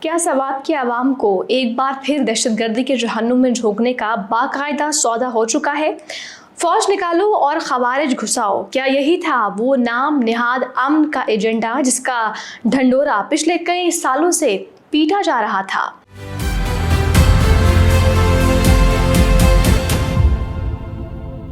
क्या सवात के अवाम को एक बार फिर दहशतगर्दी के जहन्नुम में झोंकने का बाकायदा सौदा हो चुका है? फौज निकालो और खवारिज घुसाओ, क्या यही था वो नाम निहाद अमन का एजेंडा जिसका ढंडोरा पिछले कई सालों से पीटा जा रहा था?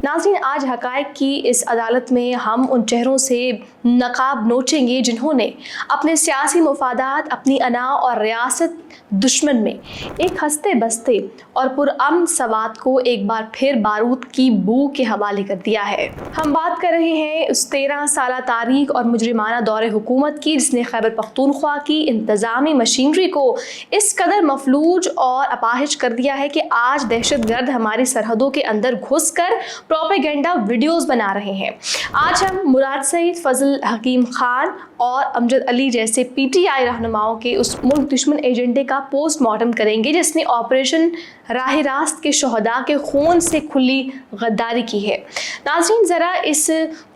नाज़रीन, आज हक़ाइक़ की इस अदालत में हम उन चेहरों से नकाब नोचेंगे जिन्होंने अपने सियासी मुफादात, अपनी अना और रियासत दुश्मन में एक हंसते बसते और पुरअमन सवात को एक बार फिर बारूद की बू के हवाले कर दिया है। हम बात कर रहे हैं उस 13 साला तारीख और मुजरिमाना दौरे हुकूमत की जिसने खैबर पख्तूनख्वा की इंतज़ामी मशीनरी को इस कदर मफलूज और अपाहिज कर दिया है कि आज दहशतगर्द हमारी सरहदों के अंदर घुस कर प्रोपेगेंडा वीडियोस बना रहे हैं। आज हम मुराद सईद, फजल हकीम खान और अमजद अली जैसे पीटीआई रहनुमाओं के उस मुल्क दुश्मन एजेंडे का पोस्टमार्टम करेंगे जिसने ऑपरेशन राह रास्त के शहदा के खून से खुली गद्दारी की है। नाज़रीन, ज़रा इस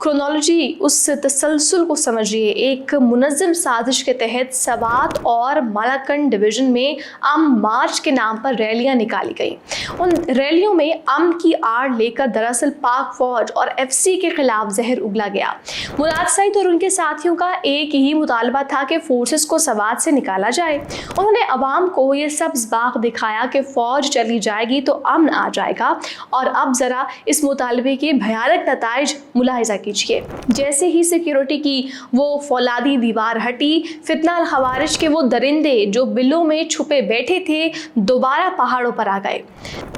क्रोनोलॉजी, उस तसलसल को समझिए। एक मुनज़्ज़म साजिश के तहत सवात और मालाकंड डिवीज़न में अमन मार्च के नाम पर रैलियां निकाली गई। उन रैलियों में अमन की आड़ लेकर दरअसल पाक फौज और एफसी के खिलाफ जहर उगला गया। मुराद सईद और उनके साथियों का एक ही मुतालबा था कि फोर्सेस को सवात से निकाला जाए। उन्होंने अवाम को ये सब्ज़ बाग दिखाया कि फौज चली जाएगी तो अमन आ जाएगा। और अब ज़रा इस मुतालबे के भयानक नताइज मुलाहिजा कीजिए। जैसे ही सिक्योरिटी की वो फौलादी दीवार हटी, फितना अल खवारिज के वो दरिंदे जो बिलों में छुपे बैठे थे दोबारा पहाड़ों पर आ गए।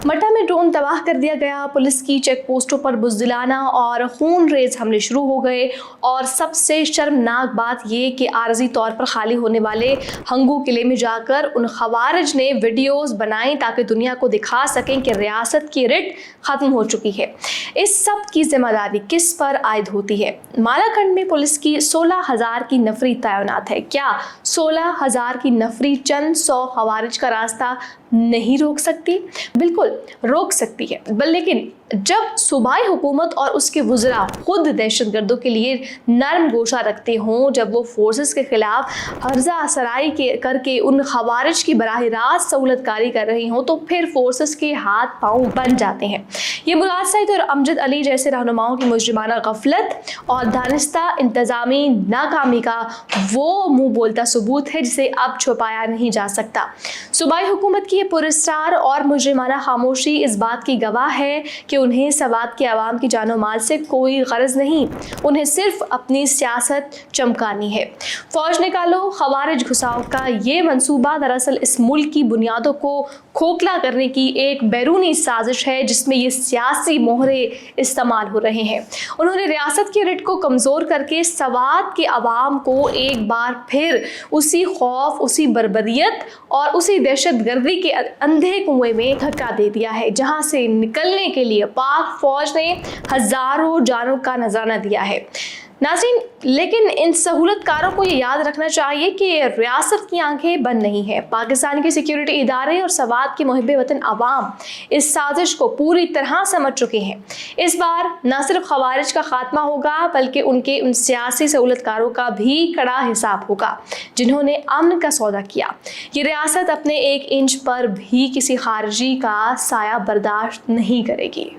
मट्टा में ड्रोन तबाह कर दिया गया, पुलिस की चेक पोस्टों पर बुज़दिलाना और खून रेज हमले शुरू हो गए। और सबसे शर्मनाक बात ये कि आरजी तौर पर खाली होने वाले हंगू किले में जाकर उन खवारिज ने वीडियोस बनाई ताकि दुनिया को दिखा सकें कि रियासत की रिट ख़त्म हो चुकी है। इस सब की जिम्मेदारी किस पर आयद होती है? मालाकंड में पुलिस की 16,000 की नफरी तैनात है। क्या 16,000 की नफरी चंद 100 खवारिज का रास्ता नहीं रोक सकती? बिल्कुल रोक सकती है, लेकिन जब सूबाई हुकूमत और उसके वज़रा खुद दहशतगर्दों के लिए नरम गोशा रखते हों, जब वो फोर्सेस के खिलाफ हर्जा सराई करके उन खवारिज की बराह रास्त सहूलतकारी कर रही हों, तो फिर फोर्सेस के हाथ पांव बन जाते हैं। ये मुराद सईद और अमजद अली जैसे रहनुमाओं की मुजरिमाना गफलत और दानिस्ता इंतज़ामी नाकामी का वो मुँह बोलता सबूत है जिसे अब छुपाया नहीं जा सकता। सूबाई हुकूमत की पुरस्कार और मुजरिमाना खामोशी इस बात की गवाह है कि उन्हें सवात के अवाम की जानो माल से कोई गरज नहीं, उन्हें सिर्फ अपनी सियासत चमकानी है। फौज निकालो, खवारिज घुसाओ का ये मंसूबा दरअसल इस मुल्क की बुनियादों को खोखला करने की एक बैरूनी साजिश है जिसमें ये सियासी मोहरे इस्तेमाल हो रहे हैं। उन्होंने रियासत की रिट को कमज़ोर करके सवात के अवाम को एक बार फिर उसी खौफ, उसी बर्बरियत और उसी दहशतगर्दी के अंधे कुएं में धक्का दे दिया है जहां से निकलने के लिए पाक फौज ने हजारों जानों का नजराना दिया है। नाज़रीन, लेकिन इन सहूलतकारों को ये याद रखना चाहिए कि रियासत की आंखें बंद नहीं है। पाकिस्तान के सिक्योरिटी इदारे और सवात के मुहिब्बे वतन अवाम इस साजिश को पूरी तरह समझ चुके हैं। इस बार न सिर्फ खवारिज का खात्मा होगा बल्कि उनके उन सियासी सहूलतकारों का भी कड़ा हिसाब होगा जिन्होंने अमन का सौदा किया। ये रियासत अपने 1 इंच पर भी किसी खारजी का साया बर्दाश्त नहीं करेगी।